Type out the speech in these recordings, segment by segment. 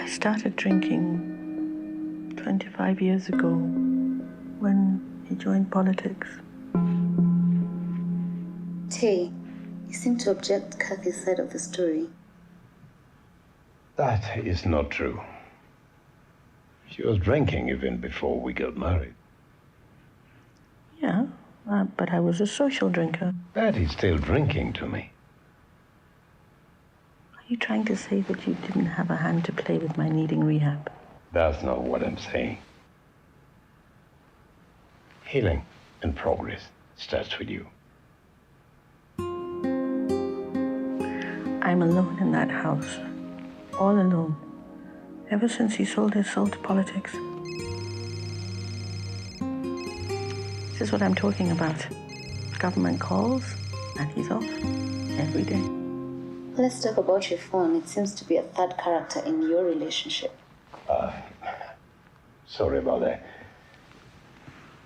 I started drinking 25 years ago when he joined politics. Tay, you seem to object Kathy's side of the story. That is not true. She was drinking even before we got married. Yeah, but I was a social drinker. That is still drinking to me. Are you trying to say that you didn't have a hand to play with my needing rehab? That's not what I'm saying. Healing and progress starts with you. I'm alone in that house. All alone. Ever since he sold his soul to politics. This is what I'm talking about. Government calls, and he's off every day. Let's talk about your phone. It seems to be a third character in your relationship. Sorry about that.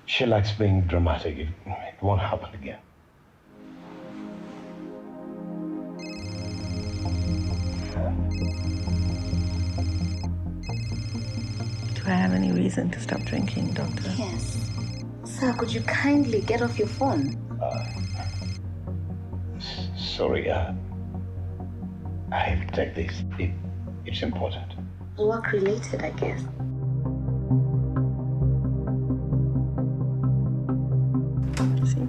She likes being dramatic. It won't happen again. Do I have any reason to stop drinking, Doctor? Yes. Sir, could you kindly get off your phone? Sorry, I have to take this. It's important. Work-related, I guess. See?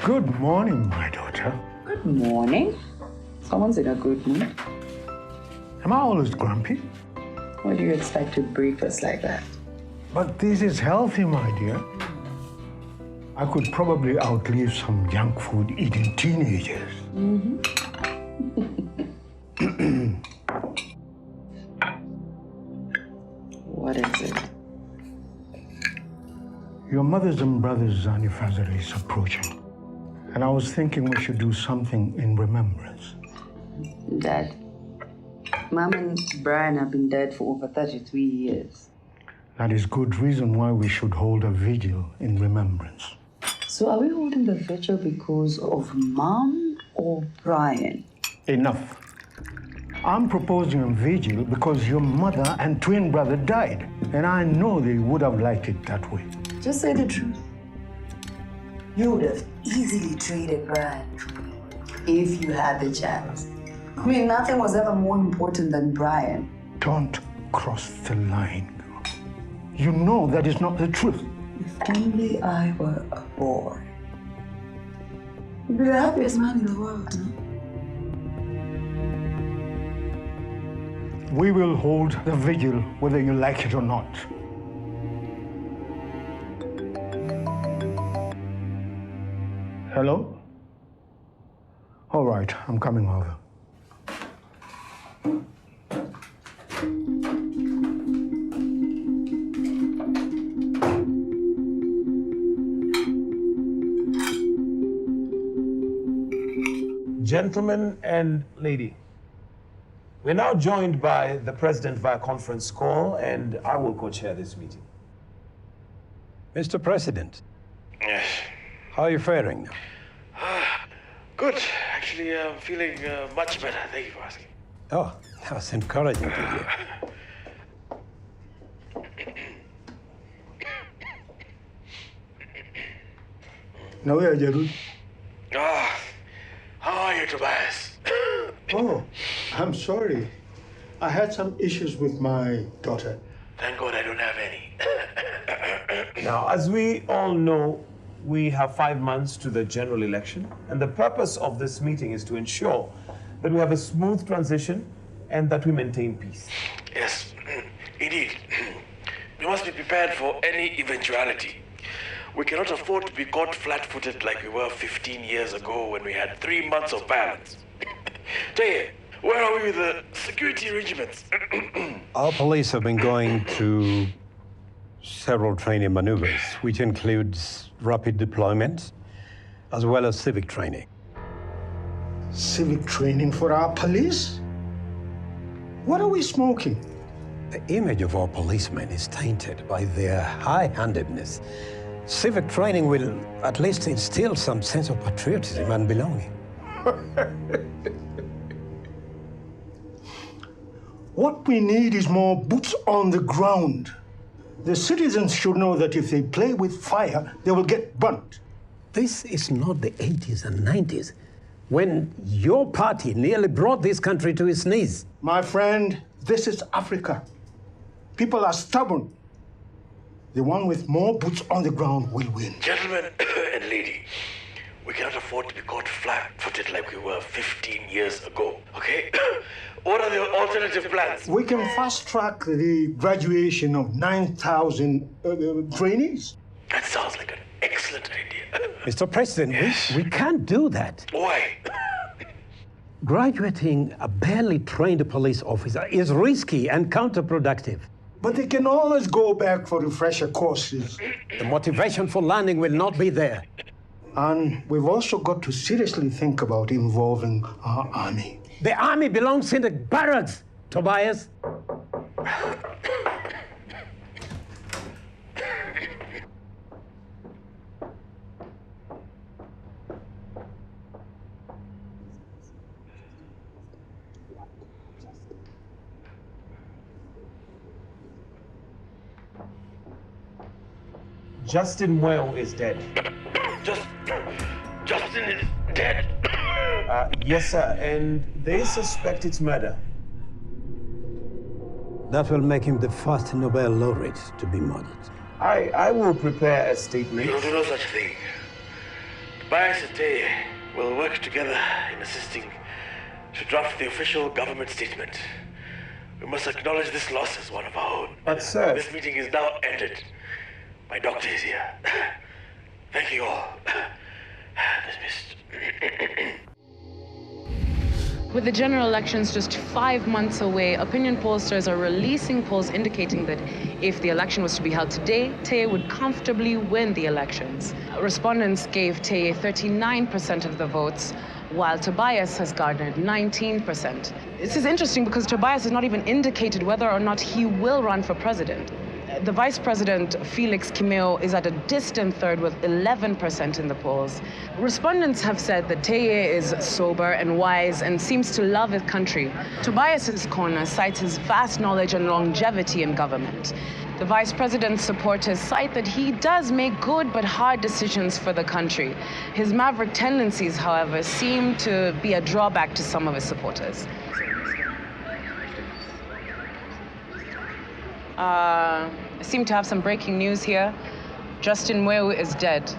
Good morning, my daughter. Good morning. Someone's in a good mood. Am I always grumpy? What do you expect to brief us like that? But this is healthy, my dear. I could probably outlive some junk food eating teenagers. What is it? Your mother's and brother's anniversary is approaching. And I was thinking we should do something in remembrance. Dad, Mom and Brian have been dead for over 33 years. That is good reason why we should hold a vigil in remembrance. So are we holding the vigil because of Mom or Brian? Enough. I'm proposing a vigil because your mother and twin brother died. And I know they would have liked it that way. Just say the truth. You would have easily traded Brian if you had the chance. I mean, nothing was ever more important than Brian. Don't cross the line, girl. You know that is not the truth. If only I were a boy. You'd be the happiest man in the world, no? We will hold the vigil whether you like it or not. Hello? All right, I'm coming over. Gentlemen and lady, we're now joined by the president via conference call, and I will co-chair this meeting. Mr. President, Yes. how are you faring now? Good. Actually, I'm feeling much better. Thank you for asking. Oh, that's encouraging to hear. Now, where are you? How are you, Tobias? Oh, I'm sorry. I had some issues with my daughter. Thank God I don't have any. Now, as we all know, we have 5 months to the general election, and the purpose of this meeting is to ensure that we have a smooth transition and that we maintain peace. Yes, indeed. We must be prepared for any eventuality. We cannot afford to be caught flat-footed like we were 15 years ago when we had 3 months of balance. Jay, where are we with the security arrangements? Our police have been going through several training maneuvers, which includes rapid deployment as well as civic training. Civic training for our police? What are we smoking? The image of our policemen is tainted by their high-handedness. Civic training will at least instill some sense of patriotism and belonging. What we need is more boots on the ground. The citizens should know that if they play with fire, they will get burnt. This is not the 80s and 90s, when your party nearly brought this country to its knees. My friend, this is Africa. People are stubborn. The one with more boots on the ground will win. Gentlemen and lady, we cannot afford to be caught flat-footed like we were 15 years ago, okay? What are the alternative plans? We can fast-track the graduation of 9,000 trainees. That sounds like an excellent idea. Mr. President, we can't do that. Why? Graduating a barely trained police officer is risky and counterproductive. But they can always go back for refresher courses. The motivation for learning will not be there. And we've also got to seriously think about involving our army. The army belongs in the barracks, Tobias. Justin Mweo is dead. Justin is dead. Yes, sir, and they suspect it's murder. That will make him the first Nobel laureate to be murdered. I will prepare a statement. We will do no such thing. Tobias and Tay will work together in assisting to draft the official government statement. We must acknowledge this loss as one of our own. But, sir... This meeting is now ended. My doctor is here. Thank you all. Dismissed. With the general elections just 5 months away, opinion pollsters are releasing polls indicating that if the election was to be held today, Teye would comfortably win the elections. Respondents gave Teye 39% of the votes, while Tobias has garnered 19%. This is interesting because Tobias has not even indicated whether or not he will run for president. The vice president, Felix Kimeo, is at a distant third with 11% in the polls. Respondents have said that Teye is sober and wise and seems to love his country. Tobias's corner cites his vast knowledge and longevity in government. The vice president's supporters cite that he does make good but hard decisions for the country. His maverick tendencies, however, seem to be a drawback to some of his supporters. I seem to have some breaking news here. Justin Mweu is dead.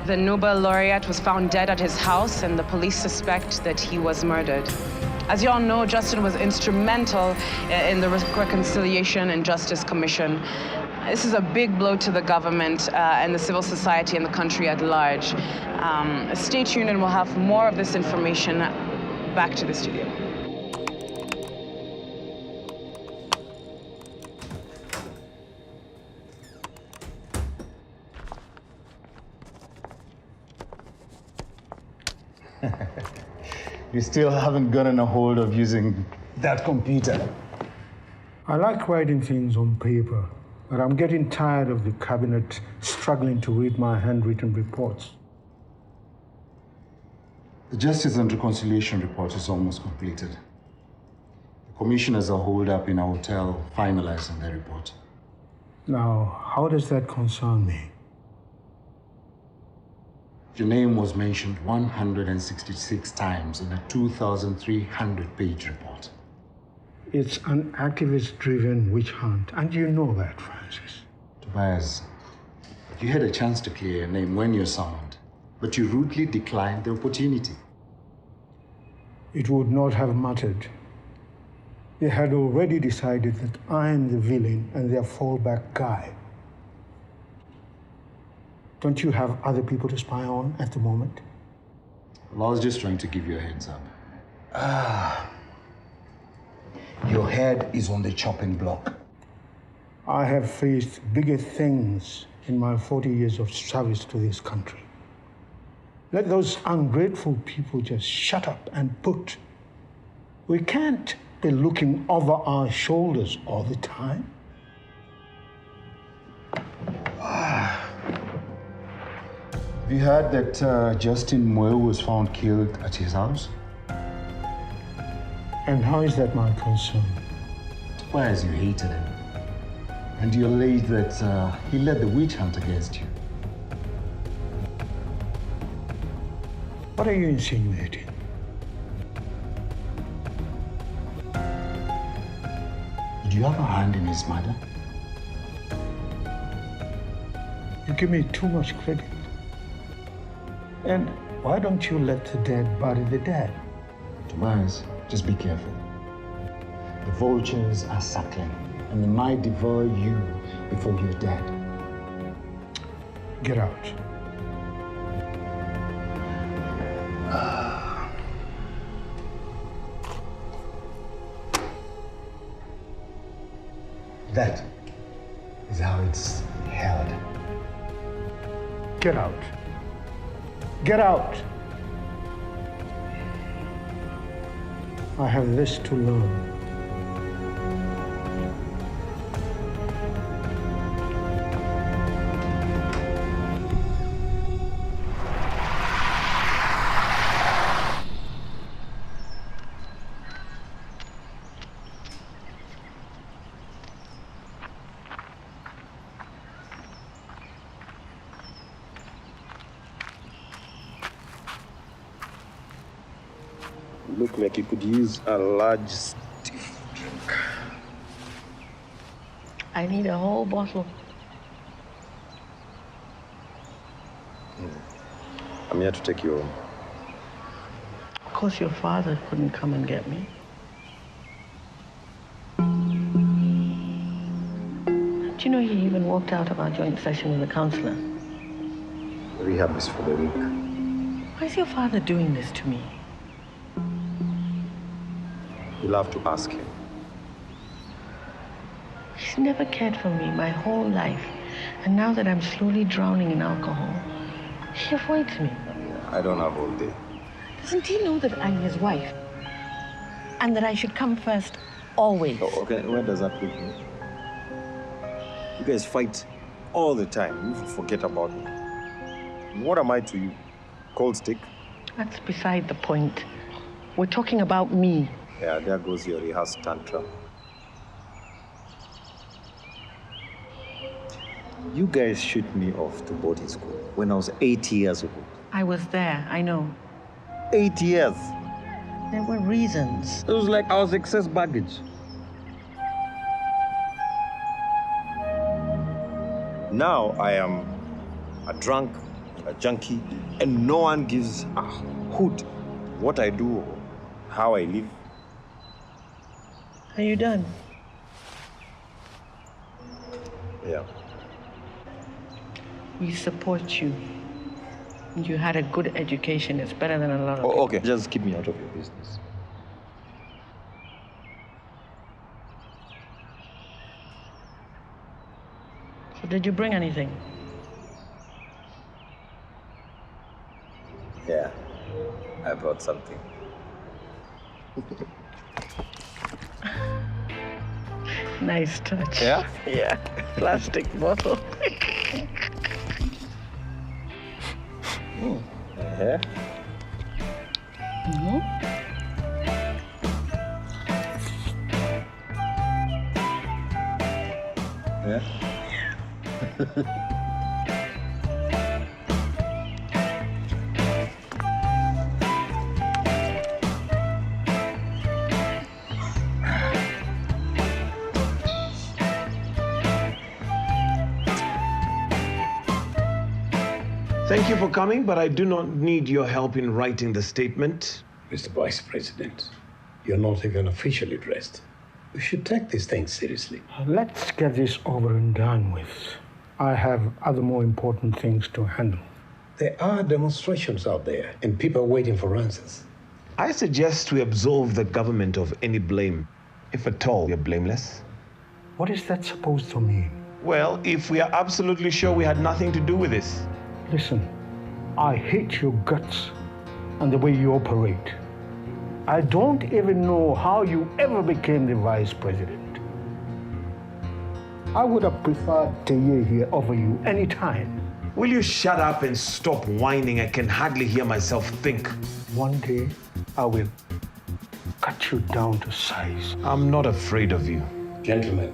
The Nobel laureate was found dead at his house, and the police suspect that he was murdered. As you all know, Justin was instrumental in the Reconciliation and Justice Commission. This is a big blow to the government and the civil society and the country at large. Stay tuned and we'll have more of this information back to the studio. You still haven't gotten a hold of using that computer. I like writing things on paper, but I'm getting tired of the cabinet struggling to read my handwritten reports. The Justice and Reconciliation report is almost completed. The commissioners are holed up in a hotel finalizing their report. Now, how does that concern me? Your name was mentioned 166 times in a 2,300-page report. It's an activist-driven witch hunt, and you know that, Francis. Tobias, you had a chance to clear your name when you're summoned, but you rudely declined the opportunity. It would not have mattered. They had already decided that I'm the villain and their fallback guy. Don't you have other people to spy on at the moment? Well, I was just trying to give you a heads up. Your head is on the chopping block. I have faced bigger things in my 40 years of service to this country. Let those ungrateful people just shut up and put. We can't be looking over our shoulders all the time? Have you heard that Justin Moyle was found killed at his house? And how is that my concern? Whereas you hated him. And you alleged that he led the witch hunt against you. What are you insinuating? Did you have a hand in his murder? You give me too much credit. And why don't you let the dead bury the dead? Tobias, just be careful. The vultures are circling, and they might devour you before you're dead. Get out. That is how it's held. Get out. Get out. I have this to learn. Look like you could use a large stiff drink. I need a whole bottle. I'm here to take you home. Of course, your father couldn't come and get me. Do you know he even walked out of our joint session with the counselor? Rehab is for the weak. Why is your father doing this to me? You'll have to ask him. He's never cared for me my whole life. And now that I'm slowly drowning in alcohol, he avoids me. I don't have all day. Doesn't he know that I'm his wife? And that I should come first, always? Oh, okay, where does that put me? You guys fight all the time. You forget about me. And what am I to you? Cold stick? That's beside the point. We're talking about me. Yeah, there goes your rehearsed tantrum. You guys shoot me off to boarding school when I was 8 years old. I was there, I know. 8 years. There were reasons. It was like I was excess baggage. Now I am a drunk, a junkie, and no one gives a hoot what I do, how I live. Are you done? Yeah. We support you. You had a good education. It's better than a lot of people. Okay, just keep me out of your business. So did you bring anything? Yeah, I brought something. Nice touch. Yeah? Yeah. Plastic bottle. Yeah? Yeah? Thank you for coming, but I do not need your help in writing the statement. Mr. Vice President, you're not even officially dressed. We should take this thing seriously. Let's get this over and done with. I have other more important things to handle. There are demonstrations out there, and people are waiting for answers. I suggest we absolve the government of any blame, if at all you're blameless. What is that supposed to mean? Well, if we are absolutely sure we had nothing to do with this. Listen, I hate your guts and the way you operate. I don't even know how you ever became the vice president. I would have preferred Teye here over you any time. Will you shut up and stop whining? I can hardly hear myself think. One day, I will cut you down to size. I'm not afraid of you. Gentlemen,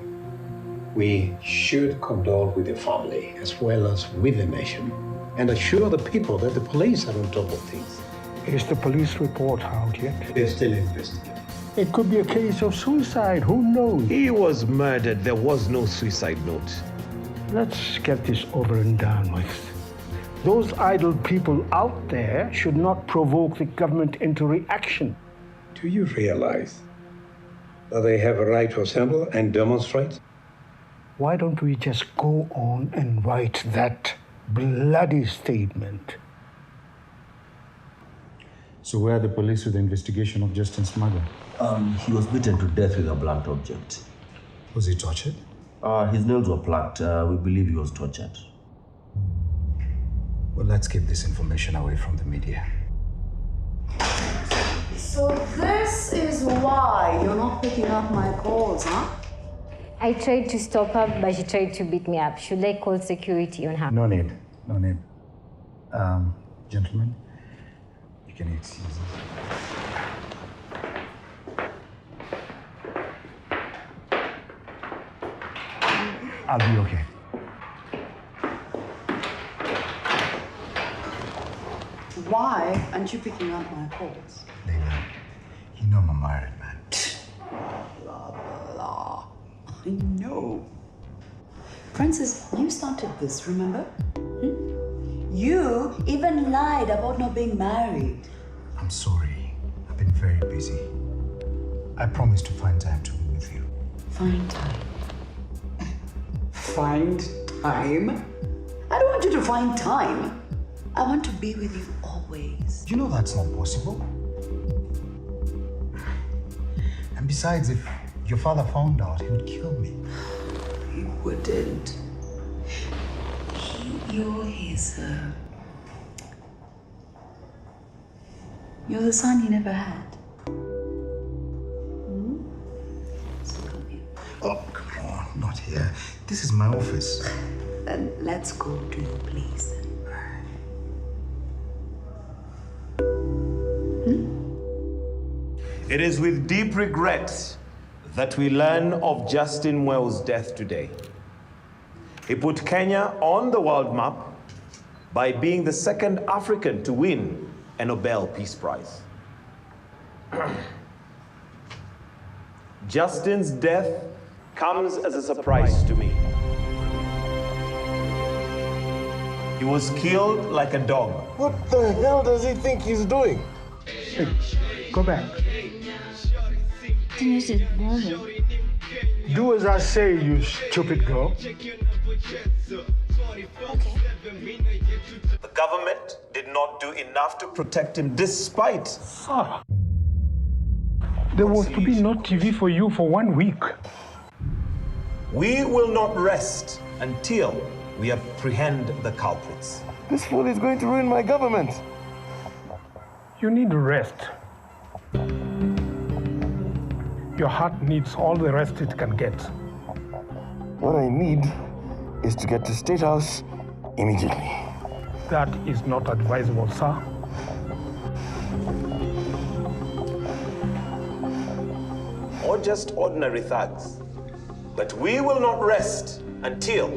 we should condole with the family as well as with the nation and assure the people that the police are on top of things. Is the police report out yet? They're still investigating. It could be a case of suicide, who knows? He was murdered. There was no suicide note. Let's get this over and done with. Those idle people out there should not provoke the government into reaction. Do you realize that they have a right to assemble and demonstrate? Why don't we just go on and write that bloody statement? So where are the police with the investigation of Justin's murder? He was beaten to death with a blunt object. Was he tortured? His nails were plucked. We believe he was tortured. Well, let's keep this information away from the media. So this is why you're not picking up my calls, huh? I tried to stop her, but she tried to beat me up. Should I call security on her? No need. No need. Gentlemen, you can excuse me. I'll be okay. Why aren't you picking up my calls? Leila, you know I'm a married man. Blah, blah. I know. Francis, you started this, remember? You even lied about not being married. I'm sorry. I've been very busy. I promise to find time to be with you. Find time. Find time? I don't want you to find time. I want to be with you always. You know that's not possible. And besides, if your father found out, he would kill me. He wouldn't. You're his, you're the son he never had. So come here. Oh, come on, not here. This is my office. Then let's go to your place. It is with deep regret that we learn of Justin Mweu's death today. He put Kenya on the world map by being the second African to win a Nobel Peace Prize. Justin's death comes as a surprise to me. He was killed like a dog. What the hell does he think he's doing? Hey, go back. Do as I say, you stupid girl. The government did not do enough to protect him despite. Ah. There was to be no TV for you for 1 week. We will not rest until we apprehend the culprits. This fool is going to ruin my government. You need rest. Your heart needs all the rest it can get. What I need is to get to State House immediately. That is not advisable, sir. Or just ordinary thugs. But we will not rest until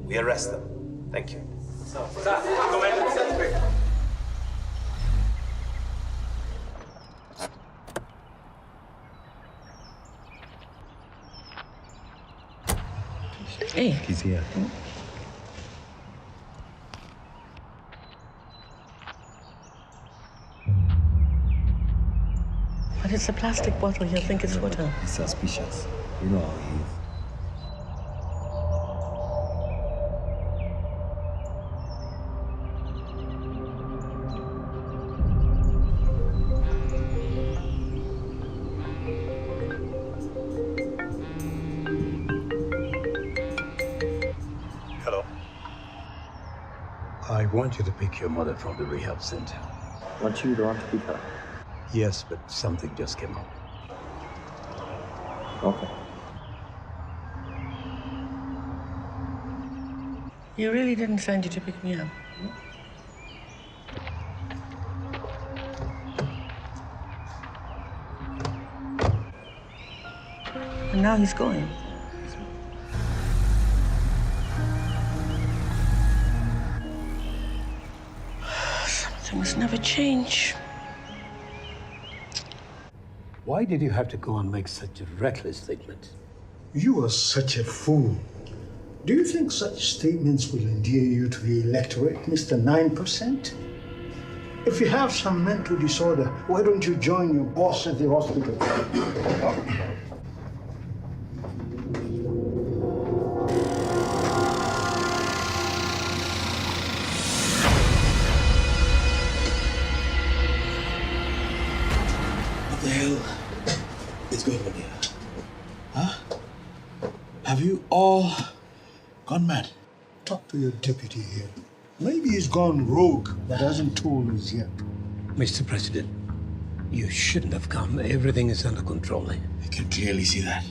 we arrest them. Thank you. Hey. He's here. But it's a plastic bottle. You think it's water. He's suspicious. You know how he is. I want you to pick your mother from the rehab center. What you don't want to pick her? Yes, but something just came up. Okay. You really didn't send you to pick me up? And now he's going. Some things never change. Why did you have to go and make such a reckless statement? You are such a fool. Do you think such statements will endear you to the electorate, Mr. 9%? If you have some mental disorder, why don't you join your boss at the hospital? What the hell is going on here? Huh? Have you all gone mad? Talk to your deputy here. Maybe he's gone rogue, but hasn't told us yet. Mr. President, you shouldn't have come. Everything is under control. I can clearly see that.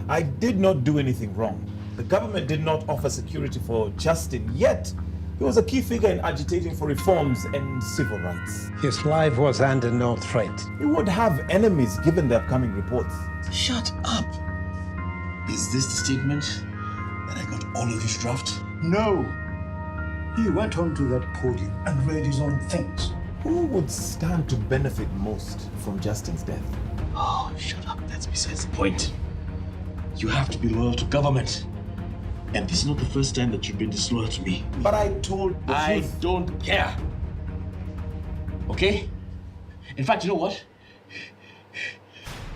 I did not do anything wrong. The government did not offer security for Justin, yet he was a key figure in agitating for reforms and civil rights. His life was under no threat. He would have enemies given the upcoming reports. Shut up! Is this the statement that I got all of you to draft? No. He went onto that podium and read his own things. Who would stand to benefit most from Justin's death? Oh, shut up. That's besides the point. You have to be loyal to government. And this is not the first time that you've been disloyal to me. But I told the I truth. don't care. Okay? In fact, you know what?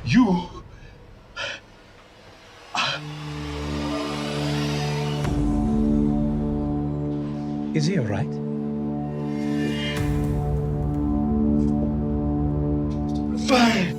You... Is he all right? Fine.